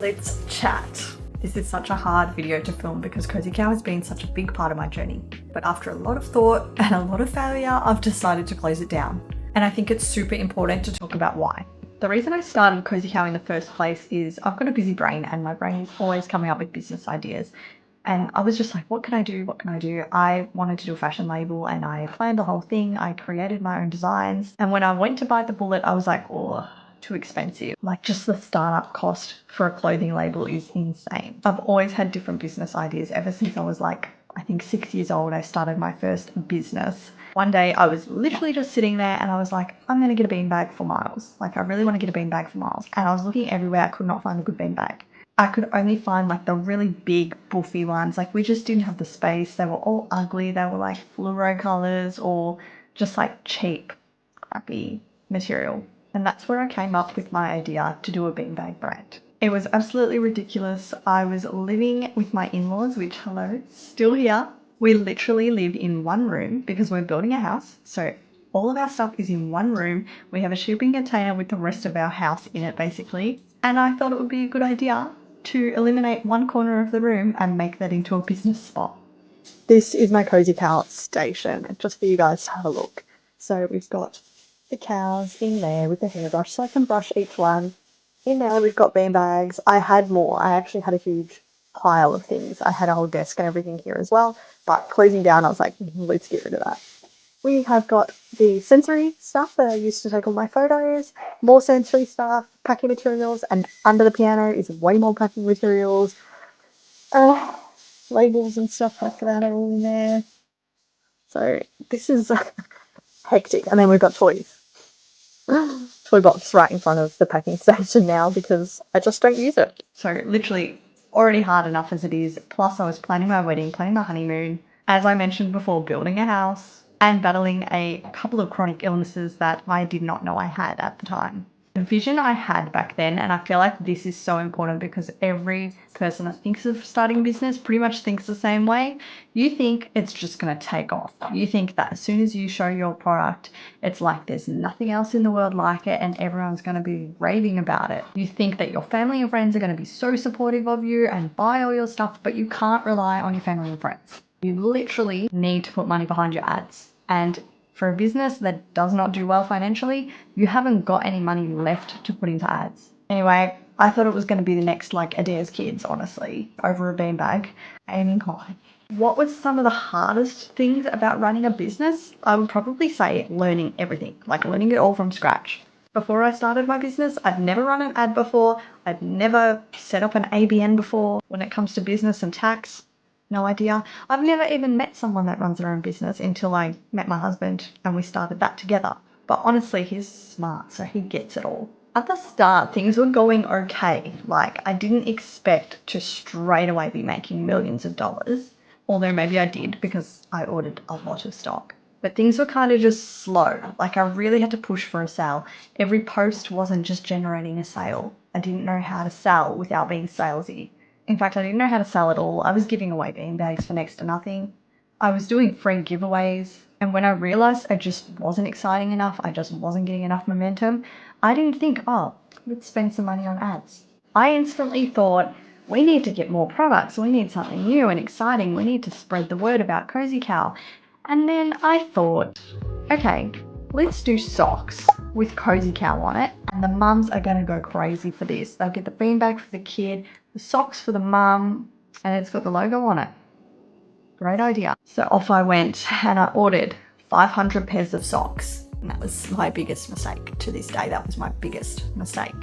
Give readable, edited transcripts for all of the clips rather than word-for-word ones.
Let's chat. This is such a hard video to film because Cozy Cow has been such a big part of my journey. But after a lot of thought and a lot of failure, I've decided to close it down. And I think it's super important to talk about why. The reason I started Cozy Cow in the first place is I've got a busy brain and my brain is always coming up with business ideas. And I was just like, what can I do? What can I do? I wanted to do a fashion label and I planned the whole thing. I created my own designs. And when I went to bite the bullet, I was like, oh, too expensive. Like just the startup cost for a clothing label is insane. I've always had different business ideas ever since I was like, I think 6 years old. I started my first business. One day I was literally just sitting there and I was like, I'm going to get a beanbag for Miles. Like I really want to get a beanbag for Miles. And I was looking everywhere. I could not find a good beanbag. I could only find like the really big buffy ones. Like we just didn't have the space. They were all ugly. They were like fluoro colors or just like cheap, crappy material. And that's where I came up with my idea to do a beanbag brand. It was absolutely ridiculous. I was living with my in-laws, which, hello, still here. We literally live in one room because we're building a house. So all of our stuff is in one room. We have a shipping container with the rest of our house in it, basically. And I thought it would be a good idea to eliminate one corner of the room and make that into a business spot. This is my Cozy Cow station, just for you guys to have a look. So we've got the cows in there with the hairbrush so I can brush each one. In there we've got beanbags. I had more. I actually had a huge pile of things. I had a whole desk and everything here as well. But closing down, I was like, let's get rid of that. We have got the sensory stuff that I used to take all my photos, more sensory stuff, packing materials, and under the piano is way more packing materials. Labels and stuff like that are all in there. So this is hectic. And then we've got toys. Toy box right in front of the packing station now because I just don't use it. So literally already hard enough as it is. Plus I was planning my wedding, planning my honeymoon. As I mentioned before, building a house and battling a couple of chronic illnesses that I did not know I had at the time. The vision I had back then, and I feel like this is so important because every person that thinks of starting a business pretty much thinks the same way. You think it's just going to take off. You think that as soon as you show your product, it's like there's nothing else in the world like it and everyone's going to be raving about it. You think that your family and friends are going to be so supportive of you and buy all your stuff, but you can't rely on your family and friends. You literally need to put money behind your ads. And for a business that does not do well financially, you haven't got any money left to put into ads. Anyway, I thought it was going to be the next like Adair's Kids, honestly, over a beanbag, aiming high. What was some of the hardest things about running a business? I would probably say learning everything, like learning it all from scratch. Before I started my business, I'd never run an ad before. I'd never set up an ABN before. When it comes to business and tax, no idea. I've never even met someone that runs their own business until I met my husband and we started that together. But honestly, he's smart, so he gets it all. At the start, things were going okay. Like, I didn't expect to straight away be making millions of dollars. Although maybe I did because I ordered a lot of stock. But things were kind of just slow. Like I really had to push for a sale. Every post wasn't just generating a sale. I didn't know how to sell without being salesy. In fact, I didn't know how to sell at all. I was giving away beanbags for next to nothing. I was doing free giveaways. And when I realized it just wasn't exciting enough, I just wasn't getting enough momentum, I didn't think, oh, let's spend some money on ads. I instantly thought, we need to get more products. We need something new and exciting. We need to spread the word about Cozy Cow. And then I thought, okay, let's do socks with Cozy Cow on it. And the mums are going to go crazy for this. They'll get the beanbag for the kid, the socks for the mum, and it's got the logo on it. Great idea. So off I went and I ordered 500 pairs of socks. And that was my biggest mistake to this day. That was my biggest mistake.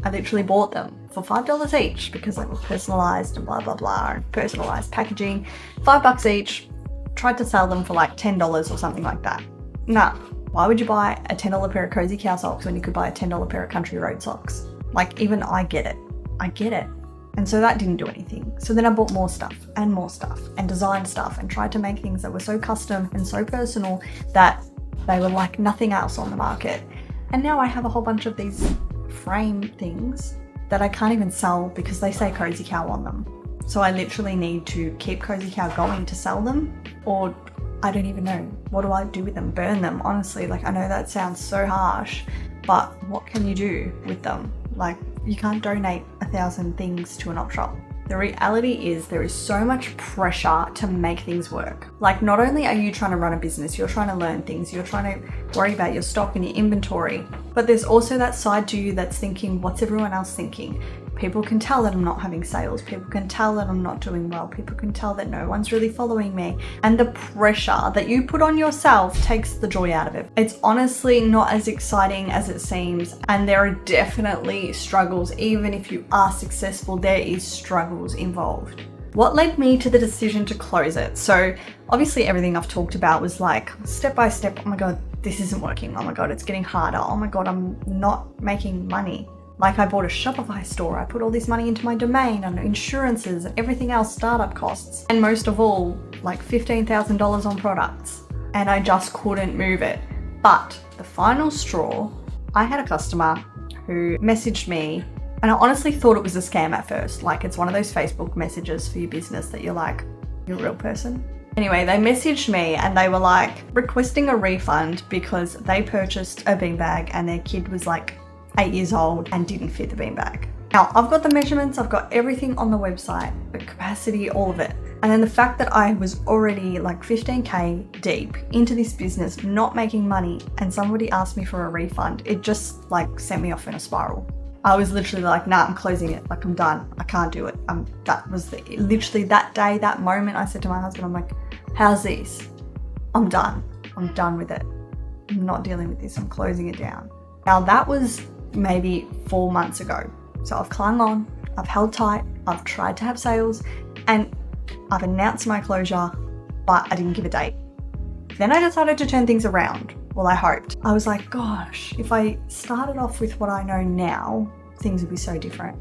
I literally bought them for $5 each because they were personalized and blah, blah, blah, and personalized packaging. $5 each. Tried to sell them for like $10 or something like that. Nah, why would you buy a $10 pair of Cozy Cow socks when you could buy a $10 pair of Country Road socks? Like even I get it. I get it. And so that didn't do anything. So then I bought more stuff and designed stuff and tried to make things that were so custom and so personal that they were like nothing else on the market. And now I have a whole bunch of these frame things that I can't even sell because they say Cozy Cow on them. So I literally need to keep Cozy Cow going to sell them, or I don't even know. What do I do with them? Burn them, honestly. Like I know that sounds so harsh, but what can you do with them? Like You can't donate 1,000 things to an op shop. The reality is there is so much pressure to make things work. Like, not only are you trying to run a business, you're trying to learn things, you're trying to worry about your stock and your inventory, but there's also that side to you that's thinking, what's everyone else thinking? People can tell that I'm not having sales. People can tell that I'm not doing well. People can tell that no one's really following me. And the pressure that you put on yourself takes the joy out of it. It's honestly not as exciting as it seems. And there are definitely struggles. Even if you are successful, there is struggles involved. What led me to the decision to close it? So obviously everything I've talked about was like step by step. Oh my God, this isn't working. Oh my God, it's getting harder. Oh my God, I'm not making money. Like, I bought a Shopify store, I put all this money into my domain and insurances and everything else, startup costs. And most of all, like $15,000 on products. And I just couldn't move it. But the final straw, I had a customer who messaged me, and I honestly thought it was a scam at first. Like, it's one of those Facebook messages for your business that you're like, you're a real person. Anyway, they messaged me and they were like requesting a refund because they purchased a beanbag and their kid was like 8 years old and didn't fit the beanbag. Now, I've got the measurements, I've got everything on the website, the capacity, all of it. And then the fact that I was already like 15K deep into this business, not making money, and somebody asked me for a refund, it just like sent me off in a spiral. I was literally like, nah, I'm closing it. Like, I'm done. I can't do it. That was literally that day, that moment, I said to my husband, I'm like, how's this? I'm done. I'm done with it. I'm not dealing with this. I'm closing it down. Now, that was maybe 4 months ago. So I've clung on, I've held tight, I've tried to have sales, and I've announced my closure, but I didn't give a date. Then I decided to turn things around. Well, I hoped. I was like, gosh, if I started off with what I know now, things would be so different.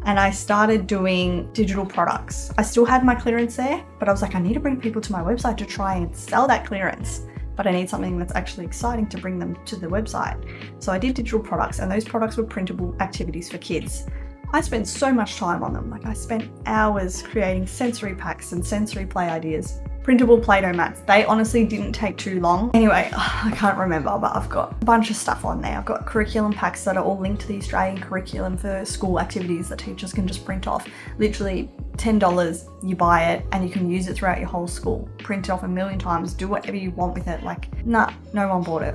And I started doing digital products. I still had my clearance there, but I was like, I need to bring people to my website to try and sell that clearance. But I need something that's actually exciting to bring them to the website. So I did digital products, and those products were printable activities for kids. I spent so much time on them. Like, I spent hours creating sensory packs and sensory play ideas. Printable Play-Doh mats. They honestly didn't take too long. Anyway, I can't remember, but I've got a bunch of stuff on there. I've got curriculum packs that are all linked to the Australian curriculum for school activities that teachers can just print off. Literally $10, you buy it and you can use it throughout your whole school. Print it off a million times, do whatever you want with it. Like, nah, no one bought it.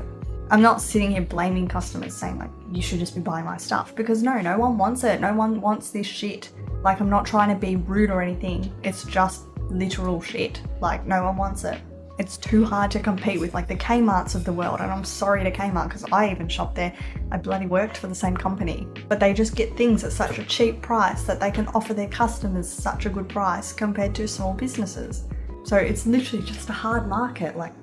I'm not sitting here blaming customers saying like, you should just be buying my stuff, because no one wants it. No one wants this shit. Like, I'm not trying to be rude or anything. It's just literal shit. Like, no one wants it. It's too hard to compete with like the Kmarts of the world, and I'm sorry to Kmart because I even shopped there. I bloody worked for the same company, but they just get things at such a cheap price that they can offer their customers such a good price compared to small businesses. So it's literally just a hard market. Like,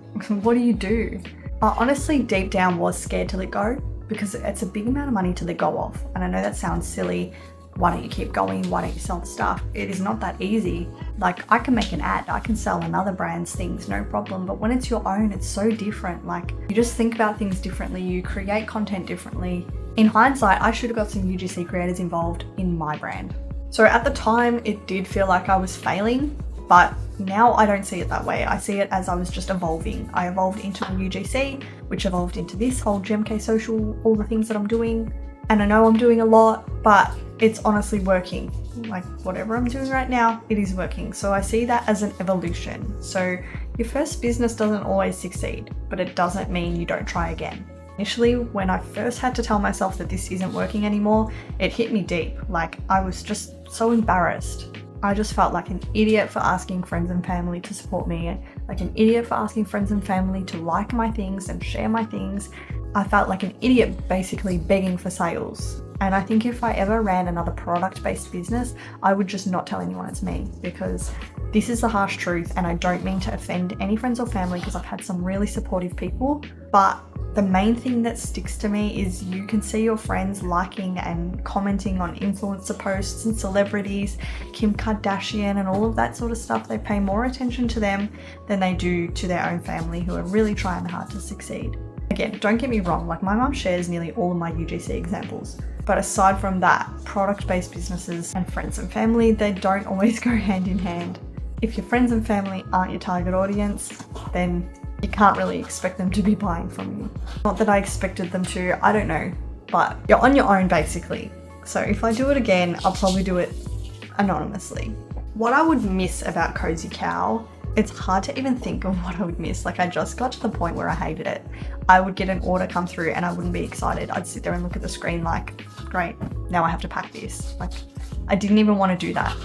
what do you do? I honestly deep down was scared to let go, because it's a big amount of money to let go of. And I know that sounds silly. Why don't you keep going? Why don't you sell the stuff? It is not that easy. Like, I can make an ad, I can sell another brand's things, no problem. But when it's your own, it's so different. Like, you just think about things differently, you create content differently. In hindsight, I should have got some UGC creators involved in my brand. So at the time, it did feel like I was failing, but now I don't see it that way. I see it as I was just evolving. I evolved into a UGC, which evolved into this whole GMK social, all the things that I'm doing. And I know I'm doing a lot, but it's honestly working. Like, whatever I'm doing right now, it is working. So I see that as an evolution. So your first business doesn't always succeed, but it doesn't mean you don't try again. Initially, when I first had to tell myself that this isn't working anymore, it hit me deep. Like, I was just so embarrassed. I just felt like an idiot for asking friends and family to support me, like an idiot for asking friends and family to like my things and share my things. I felt like an idiot basically begging for sales. And I think if I ever ran another product-based business, I would just not tell anyone it's me, because this is the harsh truth, and I don't mean to offend any friends or family because I've had some really supportive people, but the main thing that sticks to me is you can see your friends liking and commenting on influencer posts and celebrities, Kim Kardashian and all of that sort of stuff. They pay more attention to them than they do to their own family, who are really trying hard to succeed. Again, don't get me wrong, like, my mum shares nearly all of my UGC examples. But aside from that, product-based businesses and friends and family, they don't always go hand in hand. If your friends and family aren't your target audience, then you can't really expect them to be buying from you. Not that I expected them to, I don't know, but you're on your own basically. So if I do it again, I'll probably do it anonymously. What I would miss about Cozy Cow, it's hard to even think of what I would miss. Like, I just got to the point where I hated it. I would get an order come through and I wouldn't be excited. I'd sit there and look at the screen like, great, now I have to pack this. Like, I didn't even want to do that.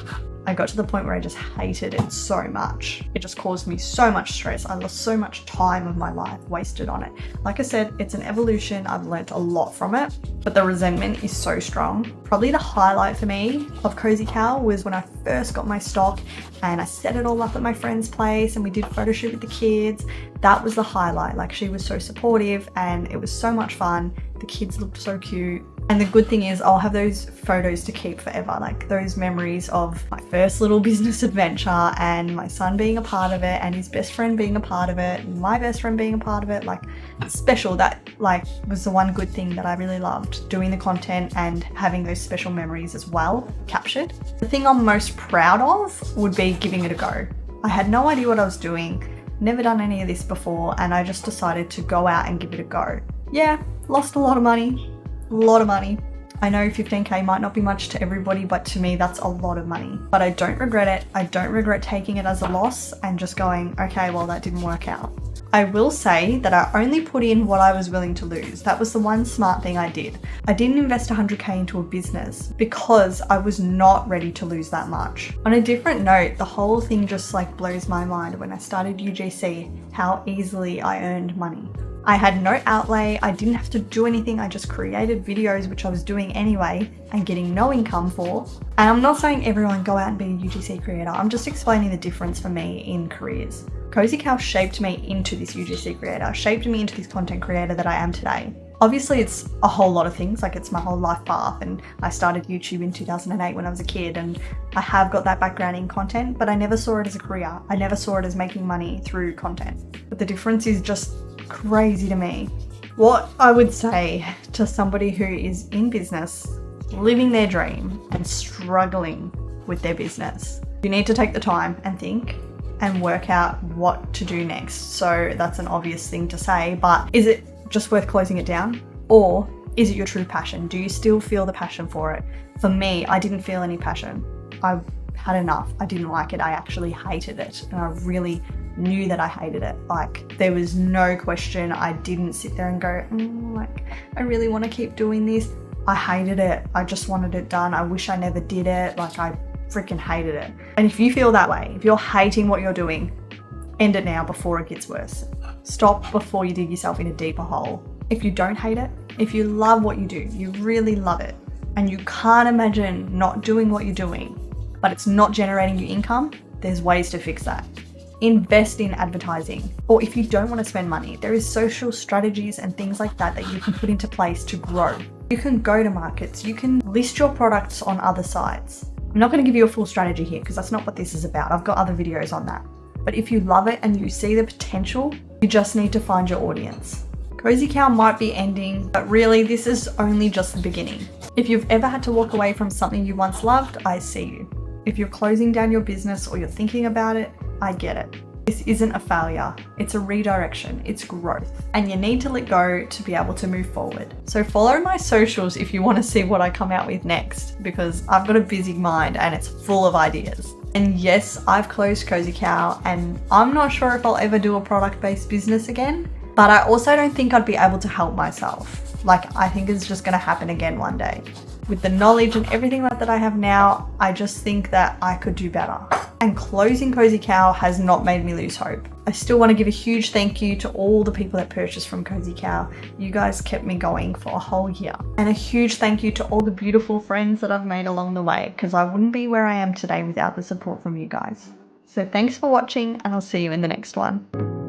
I got to the point where I just hated it so much. It just caused me so much stress. I lost so much time of my life wasted on it. Like I said, it's an evolution. I've learnt a lot from it, but the resentment is so strong. Probably the highlight for me of Cozy Cow was when I first got my stock and I set it all up at my friend's place and we did photo shoot with the kids. That was the highlight. Like, she was so supportive and it was so much fun. The kids looked so cute. And the good thing is I'll have those photos to keep forever, like those memories of my first little business adventure and my son being a part of it and his best friend being a part of it and my best friend being a part of it. Like, special. That like was the one good thing that I really loved, doing the content and having those special memories as well captured. The thing I'm most proud of would be giving it a go. I had no idea what I was doing, never done any of this before, and I just decided to go out and give it a go. Yeah, lost a lot of money. I know 15k might not be much to everybody, but to me that's a lot of money. But I don't regret it. I don't regret taking it as a loss and just going, okay, well, that didn't work out. I will say that I only put in what I was willing to lose. That was the one smart thing I did. I didn't invest 100k into a business because I was not ready to lose that much. On a different note, the whole thing just like blows my mind when I started UGC, how easily I earned money. I had no outlay, I didn't have to do anything, I just created videos, which I was doing anyway and getting no income for. And I'm not saying everyone go out and be a UGC creator, I'm just explaining the difference for me in careers. Cozy Cow shaped me into this UGC creator, shaped me into this content creator that I am today. Obviously it's a whole lot of things, like it's my whole life path, and I started YouTube in 2008 when I was a kid, and I have got that background in content, but I never saw it as a career. I never saw it as making money through content. But the difference is just crazy to me. What I would say to somebody who is in business, living their dream and struggling with their business, you need to take the time and think and work out what to do next. So that's an obvious thing to say, but is it just worth closing it down? Or is it your true passion? Do you still feel the passion for it? For me, I didn't feel any passion. I had enough. I didn't like it. I actually hated it. And I really knew that I hated it. Like, there was no question. I didn't sit there and go, like, I really want to keep doing this. I hated it. I just wanted it done. I wish I never did it. Like, I freaking hated it. And if you feel that way, if you're hating what you're doing, end it now before it gets worse. Stop before you dig yourself in a deeper hole. If you don't hate it, if you love what you do, you really love it, and you can't imagine not doing what you're doing, but it's not generating you income, there's ways to fix that. Invest in advertising. Or if you don't want to spend money, there is social strategies and things like that that you can put into place to grow. You can go to markets, you can list your products on other sites. I'm not going to give you a full strategy here because that's not what this is about. I've got other videos on that. But if you love it and you see the potential, you just need to find your audience. Cozy Cow might be ending, but really this is only just the beginning. If you've ever had to walk away from something you once loved, I see you. If you're closing down your business or you're thinking about it, I get it. This isn't a failure, it's a redirection, it's growth. And you need to let go to be able to move forward. So follow my socials if you want to see what I come out with next, because I've got a busy mind and it's full of ideas. And yes, I've closed Cozy Cow and I'm not sure if I'll ever do a product-based business again, but I also don't think I'd be able to help myself. Like, I think it's just gonna happen again one day. With the knowledge and everything that I have now, I just think that I could do better. And closing Cozy Cow has not made me lose hope. I still want to give a huge thank you to all the people that purchased from Cozy Cow. You guys kept me going for a whole year. And a huge thank you to all the beautiful friends that I've made along the way, because I wouldn't be where I am today without the support from you guys. So thanks for watching, and I'll see you in the next one.